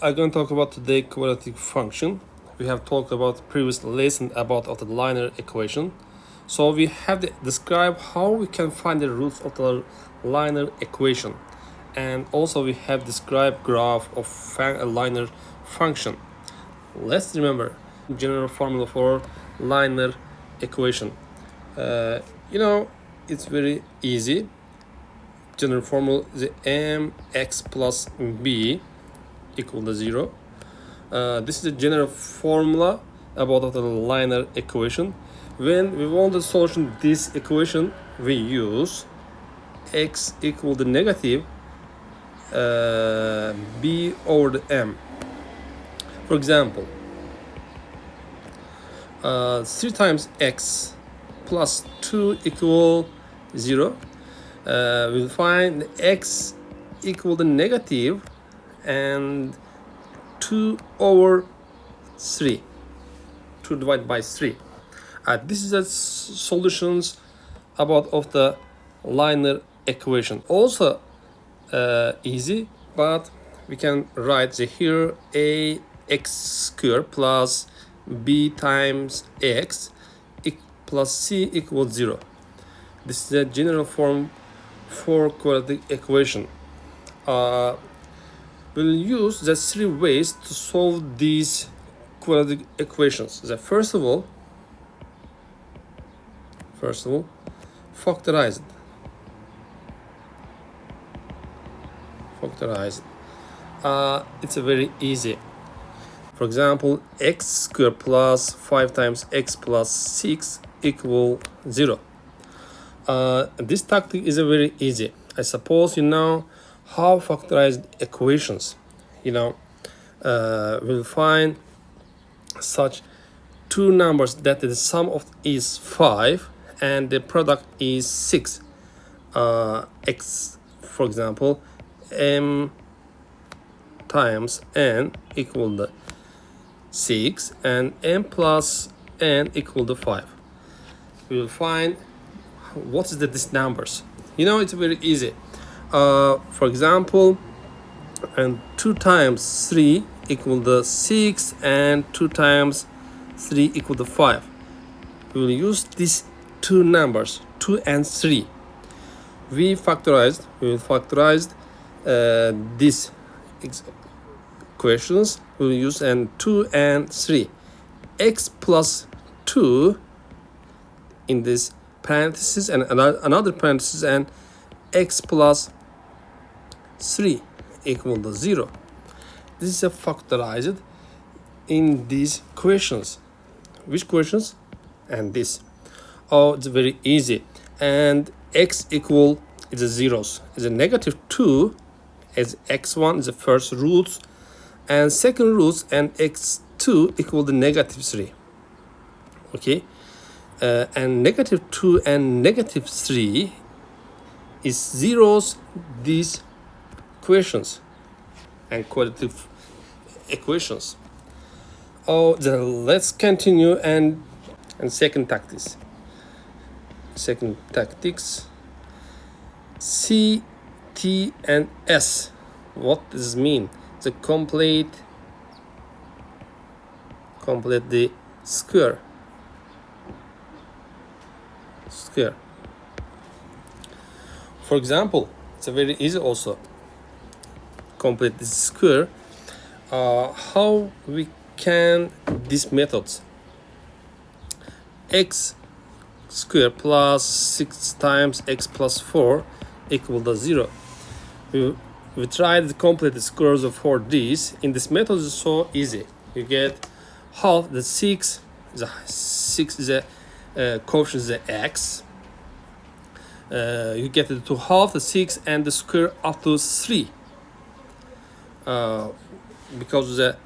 I'm going to talk about today quadratic function. We have talked about previous lesson about of the linear equation. So we have to describe how we can find the roots of the linear equation, and also we have described graph of a linear function. Let's remember general formula for linear equation. It's very easy. General formula is mx plus b equal to 0. This is the general formula about the linear equation. When we want the solution to this equation, we use x equal to negative b over the m. For example, 3 times x plus 2 equal 0. We'll find x equal to negative and 2 over 3. 2 divided by 3. This is the solutions about of the linear equation. Also easy, but we can write here a x squared plus b times x plus c equals 0. This is the general form for quadratic equation. We'll use the 3 ways to solve these quadratic equations. First of all, factorize it. It's a very easy. For example, x squared plus 5 times x plus 6 equal 0. This tactic is a very easy. I suppose you know how factorized equations. We'll find such two numbers that the sum of is 5 and the product is 6. X, for example, m times n equal to 6 and m plus n equal to 5. We will find what is these numbers. It's very easy. For example, and 2 times 3 equal to 6 and 2 times 3 equal to 5. We will use these two numbers, 2 and 3. We will factorize these equations. We will use 2 and 3. X plus 2 in this parenthesis and another parenthesis, and x plus 3 equal to 0. This is a factorized in these equations. Which equations? And this. It's very easy. And x equal is a zeros. Is a negative 2 as x1 is the first roots and second roots, and x2 equal to negative 3. Okay. And negative 2 and negative 3 is zeros these equations and quadratic equations. Let's continue and second tactics. C, T, and S. What does this mean? The complete the square. For example, it's a very easy also. Complete this square. How we can these methods? X squared plus 6 times x plus 4 equal to 0. We tried to complete the squares of 4 these. In this method is so easy. You get half the 6. The 6 is a coefficient is the x. You get it to half the 6 and the square up to 3. Because the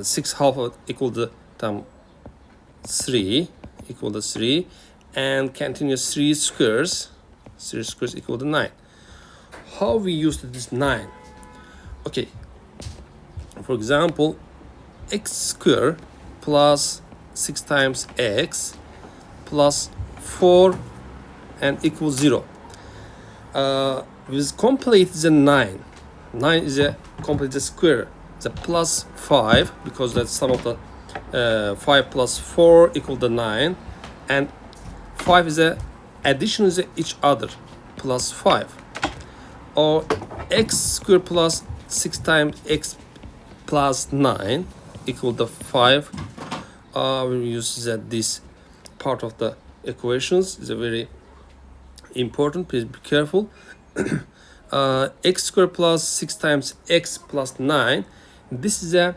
6 half equal to 3 equal to 3, and continuous 3 squares equal to 9. How we used this 9? Okay, for example, x squared plus 6 times x plus 4 and equals 0. With complete the 9. 9 is a complete square. the plus 5, because that's sum of the 5 plus 4 equal to 9, and 5 is a addition is each other, plus 5, or x squared plus 6 times x plus 9 equal to 5. We use that this part of the equations is a very important, please be careful. X squared plus 6 times x plus 9, this is a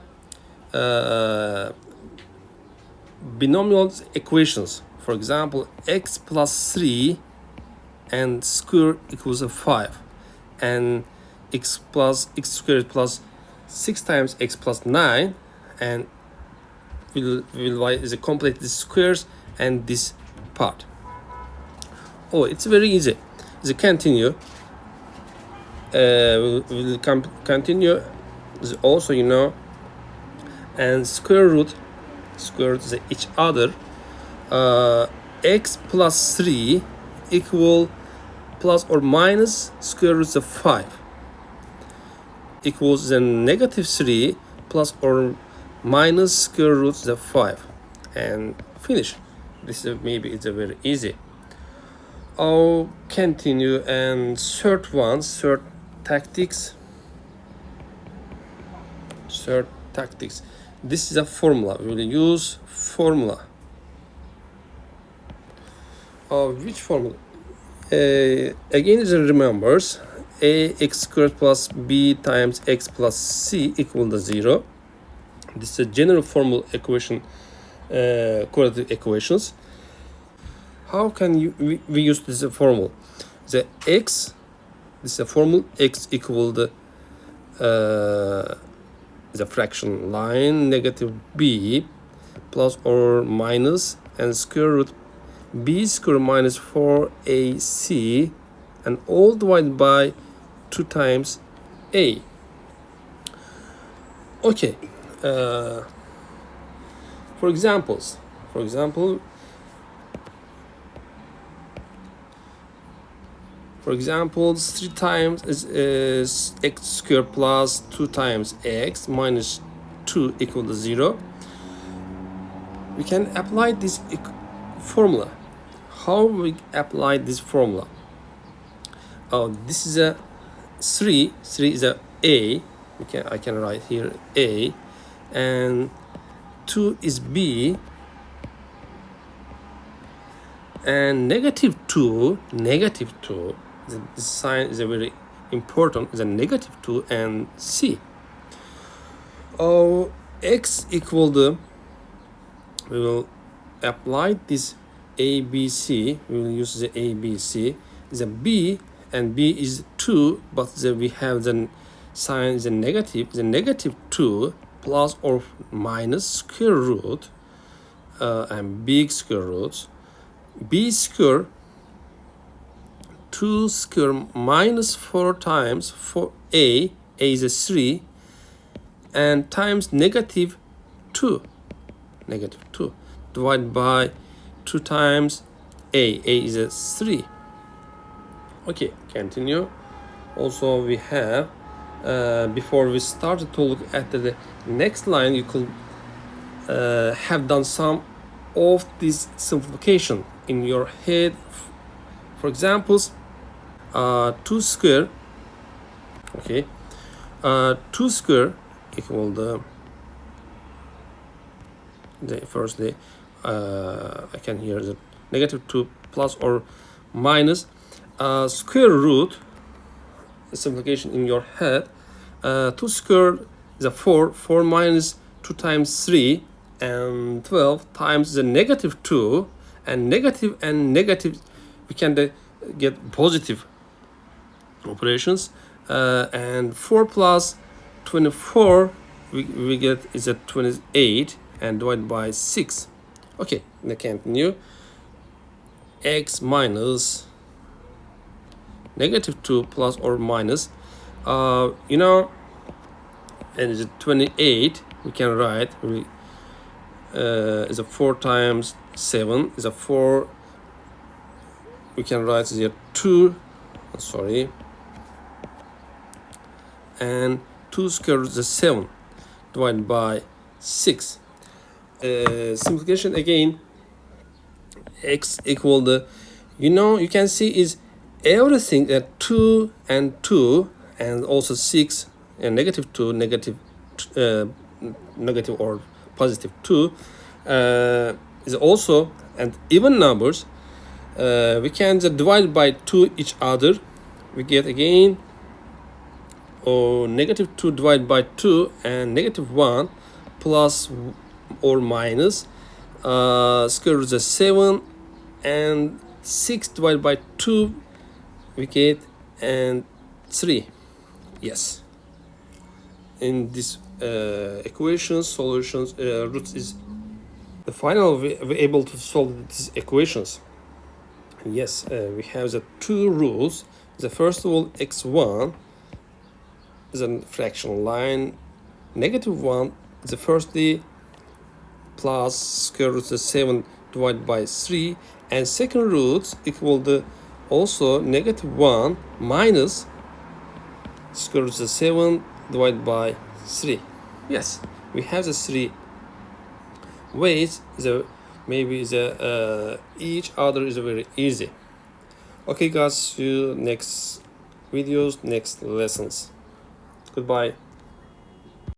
binomial equations. For example, x plus 3 and square equals a 5, and x squared plus 6 times x plus 9, and will y is a complete the squares and this part. Oh, it's very easy. It's a continue. We'll continue also, you know, and square root is each other. X plus 3 equal plus or minus square root of 5 equals the negative 3 plus or minus square root of 5, and finish. This is maybe it's a very easy. I'll continue, and third tactics. This is a formula. We will use formula. Which formula? Again, it remembers ax squared plus b times x plus c equal to 0. This is a general formal equation, quadratic equations. How can we use this formula? The x, this is a formula, x equal to the fraction line negative b plus or minus and square root b square minus 4ac, and all divided by 2 times a. Okay. For example, 3 times is x squared plus 2 times x minus 2 equal to 0. We can apply this formula. How we apply this formula? This is a 3 is a a. I can write here a, and 2 is b, and negative 2, this sign is a very important, is a negative 2, and c. X equal to, we will apply this ABC, we will use the ABC, is a b, and b is 2, but we have the sign is a negative 2 plus or minus square root, and big square roots, b square 2 square minus 4 times 4a is a 3, and times negative 2 divided by 2 times a is a 3. Okay, continue. Also we have, before we started to look at the next line, you could have done some of this simplification in your head. For examples, 2 square, okay, 2 square equal the first day, I can hear the negative 2 plus or minus square root, simplification in your head. 2 square is a 4 minus 2 times 3, and 12 times the negative 2, and negative we can get positive operations, and 4 plus 24 we get is a 28, and divided by 6. Okay, now continue. X minus negative 2 plus or minus, you know, and is 28, we can write, is a 4 times 7 is a 4, we can write is a 2, sorry, and 2 square is a 7, divided by 6. Simplification again, x equal the, you can see is everything at 2 and 2 and also 6 and negative 2, negative or positive 2 is also, and even numbers, we can just divide by 2 each other. We get again negative 2 divided by 2 and negative 1 plus or minus square root of 7 and 6 divided by 2 we get and 3. Yes, in this equations solutions roots is the final we're able to solve these equations. Yes, we have the two rules. The first of all, x1 is a fraction line, negative 1 is the firstly plus square root of 7 divided by 3, and second root equal to also negative 1 minus square root of 7 divided by 3. Yes, we have the 3 ways. Maybe each other is very easy. Okay guys, see you next videos, next lessons. Goodbye.